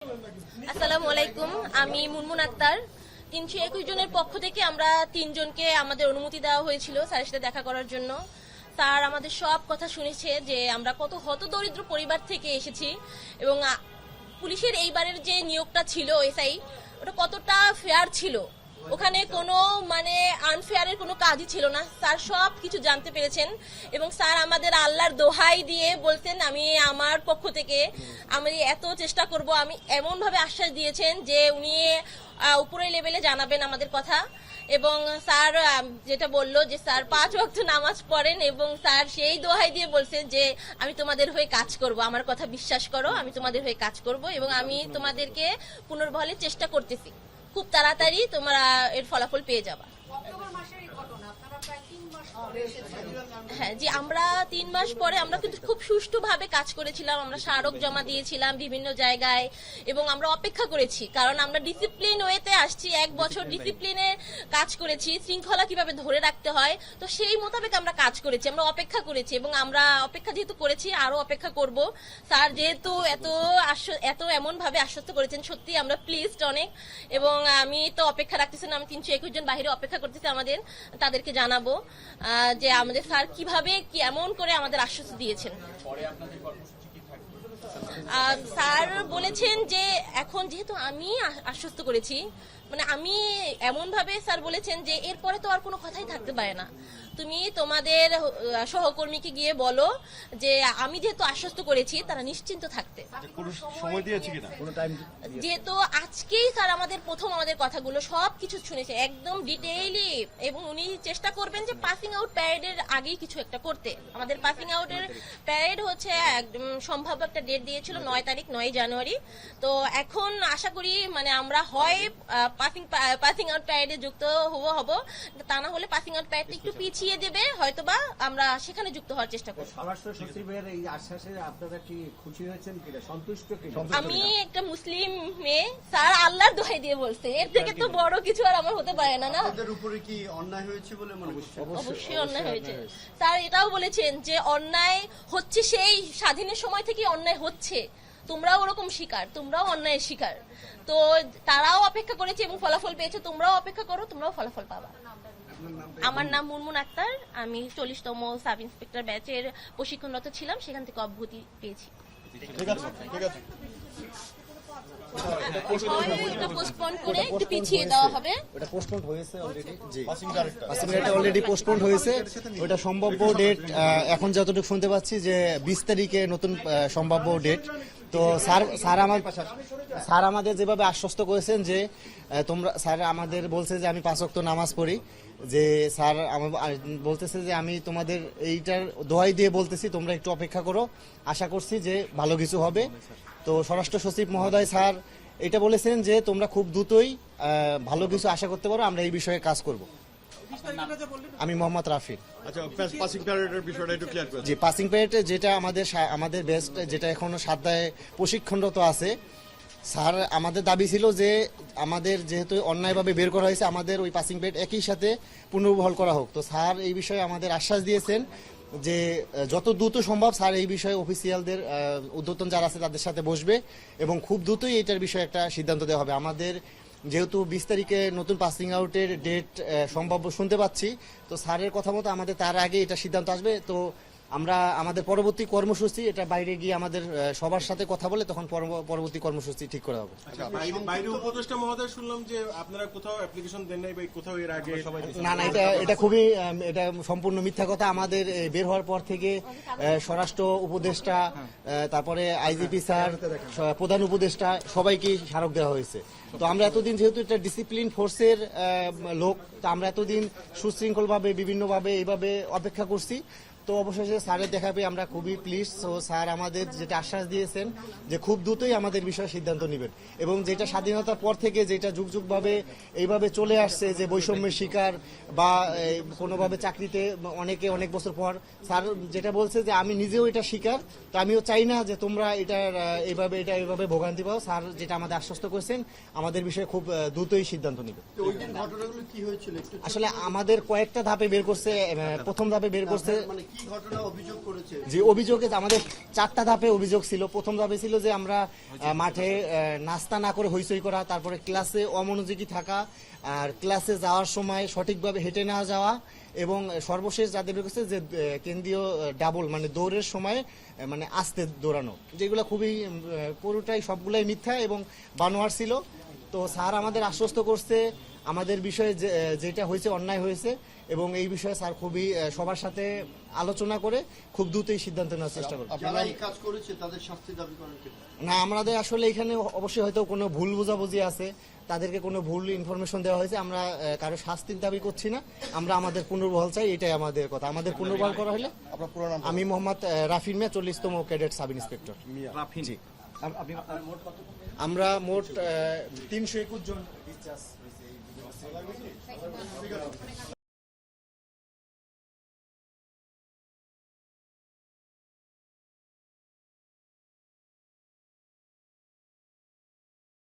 আসসালামু আলাইকুম, আমি মুনমুন আক্তার। 321 জনের পক্ষ থেকে আমরা 3 জনকে আমাদের অনুমতি দেওয়া হয়েছিল স্যারের সাথে দেখা করার জন্য। স্যার আমাদের সব কথা শুনেছে যে আমরা কত হতদরিদ্র পরিবার থেকে এসেছি এবং পুলিশের এইবারের যে নিয়োগটা ছিল এসআই, ওটা কতটা ফেয়ার ছিল, ওখানে কোনো আনফেয়ারের কোনো কাজই ছিল না। স্যার সব কিছু জানতে পেরেছেন এবং স্যার আমাদের আল্লাহর দোহাই দিয়ে বলতেন আমি আমার পক্ষ থেকে আমি এত চেষ্টা করব, আমি এমনভাবে আশ্বাস দিয়েছেন যে উনি উপরের লেভেলে জানাবেন আমাদের কথা। এবং স্যার যেটা বললো যে স্যার 5 ওয়াক্ত নামাজ পড়েন এবং স্যার সেই দোহাই দিয়ে বলছেন যে আমি তোমাদের হয়ে কাজ করব, আমার কথা বিশ্বাস করো, আমি তোমাদের হয়ে কাজ করব এবং আমি তোমাদেরকে পুনর্বহালের চেষ্টা করতেছি, খুব তাড়াতাড়ি তোমরা এর ফলাফল পেয়ে যাবা। হ্যাঁ জি, আমরা 3 মাস পরে আমরা কিন্তু খুব সুষ্ঠুভাবে কাজ করেছিলাম, আমরা স্মারক জমা দিয়েছিলাম বিভিন্ন জায়গায় এবং আমরা অপেক্ষা করেছি, কারণ আমরা ডিসিপ্লিন ওয়েতে আসছি, 1 বছর ডিসিপ্লিনে কাজ করেছি, শৃঙ্খলা কিভাবে ধরে রাখতে হয়, তো সেই মোতাবেক আমরা কাজ করেছি, আমরা অপেক্ষা করেছি এবং আমরা অপেক্ষা যেহেতু করেছি আরো অপেক্ষা করব। স্যার যেহেতু এত এমন ভাবে আশ্বস্ত করেছেন, সত্যি আমরা প্লিজড অনেক। এবং আমি তো অপেক্ষা রাখতেছি না, আমি 321 জন বাইরে অপেক্ষা করতেছি, তাদেরকে জানাবো যে আমাদের স্যার কিভাবে কেমন করে আমাদের আশ্বস্ত দিয়েছেন। স্যার বলেছেন যে এখন যেহেতু আমি আশ্বস্ত করেছি, আমি এমন ভাবে স্যার বলেছেন যে এরপরে তো আর কোনো কথাই থাকতে পারে না, তুমি তোমাদের সহকর্মীকে গিয়ে বলো যে আমি যেহেতু আশ্বস্ত করেছি তারা নিশ্চিন্ত থাকতে। যেহেতু আজকেই স্যার আমাদের কথাগুলো সবকিছু শুনেছে একদম ডিটেইলি এবং উনি চেষ্টা করবেন যে পাসিং আউট প্যারেডের আগেই কিছু একটা করতে। আমাদের পাসিং আউটের প্যারেড হচ্ছে একদম সম্ভাব্য একটা ডেট দিয়েছিল 9 তারিখ, 9 জানুয়ারি। তো এখন আশা করি আমরা হয় পাসিং আউট প্যারেডে যুক্ত হব, তা না হলে পাসিং আউট প্যারেডটা একটু পিছিয়ে দেবে, হয়তোবা আমরা সেখানে যুক্ত হওয়ার চেষ্টা করব। স্বরাষ্ট্র সচিবের এই আশ্বাসে আপনারা কি খুশি হয়েছেন কিনা, সন্তুষ্ট কিনা? আমি একটা মুসলিম মেয়ে, স্যার আল্লাহর দোহাই দিয়ে বলছে, এর থেকে তো বড় কিছু আর আমার হতে পারে না। আপনাদের উপরে কি অন্যায় হয়েছে বলে মনে করছেন? অবশ্যই অন্যায় হয়েছে। স্যার এটাও বলেছেন যে অন্যায় হচ্ছে, সেই স্বাধীনের সময় থেকে অন্যায় হচ্ছে, তোমরাও ওরকম শিকার, তোমরাও অন্যায়ের শিকার। তো তারাও অপেক্ষা করেছে এবং ফলাফল পেয়েছে, তোমরাও অপেক্ষা করো, তোমরাও ফলাফল পাবা। আমার নাম মুনমুন আক্তার, আমি 40তম সাব ইন্সপেক্টর ব্যাচের প্রশিক্ষণরত ছিলাম, সেখান থেকে অব্যাহতি পেয়েছি। পোস্টপোন করে একটু পিছিয়ে দেওয়া হবে। ওটা পোস্টপোন হয়েছে অলরেডি, জি পাসিং ডেটটা অলরেডি পোস্টপোন হয়েছে। ওটা সম্ভাব্য ডেট এখন যতটুকু শুনতে পাচ্ছি যে 20 তারিখে নতুন সম্ভাব্য ডেট। তো স্যার আমাদের যেভাবে আশ্বস্ত করেছেন যে স্যার আমাদের বলছে যে আমি 5 ওয়াক্ত নামাজ পড়ি, যে স্যার বলতেছে যে আমি তোমাদের এইটার দোহাই দিয়ে বলতেছি তোমরা একটু অপেক্ষা করো, আশা করছি যে ভালো কিছু হবে। তো স্বরাষ্ট্র সচিব মহোদয় স্যার এটা বলেছেন যে তোমরা খুব দ্রুতই ভালো কিছু আশা করতে পারো, আমরা এই বিষয়ে কাজ করব। আমি মোহাম্মদ রাফি। আচ্ছা, পাসিং প্যারেডের বিষয়টা একটু ক্লিয়ার করুন। জি, পাসিং প্যারেড যেটা আমাদের বেস্ট, যেটা এখনো সাধ্যায় প্রশিক্ষণরত আছে, স্যার আমাদের দাবি ছিল যে আমাদের যেহেতু অন্যায়ভাবে বের করা হয়েছে, আমাদের ওই পাসিং প্যারেড একই সাথে পুনর্বহাল করা হোক। তো স্যার এই বিষয়ে আমাদের আশ্বাস দিয়েছেন যে যত দ্রুত সম্ভব স্যার এই বিষয়ে অফিসিয়ালদের ঊর্ধ্বতন যারা আছে তাদের সাথে বসবে এবং খুব দ্রুতই এটার বিষয়ে একটা সিদ্ধান্ত দেওয়া হবে। আমাদের যেহেতু 20 তারিখে নতুন পাসিং আউটের ডেট সম্ভাব্য শুনতে পাচ্ছি, তো স্যারের কথা মতো আমাদের তার আগে এটা সিদ্ধান্ত আসবে। তো আমরা আমাদের পরবর্তী কর্মসূচি এটা বাইরে গিয়ে আমাদের সবার সাথে কথা বলে তখন পরবর্তী কর্মসূচি ঠিক করা হবে। বাইরে উপদেষ্টা মহোদয় শুনলাম যে আপনারা কোথাও অ্যাপ্লিকেশন দেন নাই বা কোথাও এর আগে? না, এটা খুবই এটা সম্পূর্ণ মিথ্যা কথা। আমাদের বের হওয়ার পর থেকে স্বরাষ্ট্র উপদেষ্টা, তারপরে আইজিপি স্যার, প্রধান উপদেষ্টা সবাইকে স্মারক দেওয়া হয়েছে। তো আমরা এতদিন যেহেতু এটা ডিসিপ্লিন ফোর্সের লোক, তো আমরা এতদিন সুশৃঙ্খলভাবে বিভিন্নভাবে এইভাবে অপেক্ষা করছি। তো অবশেষে স্যারের দেখা পেয়ে আমরা খুবই প্লিজ। তো স্যার আমাদের যেটা আশ্বাস দিয়েছেন যে খুব দ্রুতই আমাদের বিষয়ে সিদ্ধান্ত নেবেন এবং যেটা স্বাধীনতার পর থেকে যেটা যুগযুগভাবে এইভাবে চলে আসছে যে বৈষম্যের শিকার বা কোনোভাবে চাকরিতে অনেকে অনেক বছর পর, স্যার যেটা বলছে যে আমি নিজেও এটা শিকার, তো আমিও চাই না যে তোমরা এইভাবে ভোগান্তি পাও। স্যার যেটা আমাদের আশ্বস্ত করেছেন আমাদের বিষয়ে খুব দ্রুতই সিদ্ধান্ত নেবে। ঘটনাগুলো কি হয়েছিল? আসলে আমাদের কয়েকটা ধাপে বের করছে, প্রথম ধাপে বের করছে কি ঘটনা অভিযোগ করেছে? যে অভিযোগে আমাদের 4টা ধাপে অভিযোগ ছিল। প্রথম ধাপে ছিল যে আমরা মাঠে নাস্তা না করে হইচই করা, তারপরে ক্লাসে অমনোযোগী থাকা, আর ক্লাসে যাওয়ার সময় সঠিকভাবে হেঁটে না যাওয়া, এবং সর্বশেষ যাদের কাছে যে কেন্দ্রীয় ডাবল মানে দৌড়ের সময় মানে আস্তে দৌড়ানো, যেগুলো খুবই পুরোটাই সবগুলাই মিথ্যা এবং বানোয়ার ছিল। তো স্যার আমাদের আশ্বস্ত করছে আমাদের বিষয়ে যেটা হয়েছে অন্যায় হয়েছে, এবং এই বিষয়ে স্যার খুবই সবার সাথে আলোচনা করে খুব দ্রুতই সিদ্ধান্ত নেওয়ার চেষ্টা করবে। যারা এই কাজ করেছে তাদের শাস্তি দাবি করেন কিনা? না, আমাদের আসলে এখানে অবশ্যই হয়তো কোনো ভুল বোঝাবুঝি আছে, তাদেরকে কোনো ভুল ইনফরমেশন দেওয়া হয়েছে। আমরা কারো শাস্তির দাবি করছি না, আমরা আমাদের পুনর্বহাল চাই, এটাই আমাদের কথা। আমাদের পুনর্বহাল করা হলে আমি মোহাম্মদ রাফিন মিয়া, 40তম ক্যাডেট সাব ইন্সপেক্টর। জি। আমরা মোট 321 জন ডিসচার্জ হয়েছে।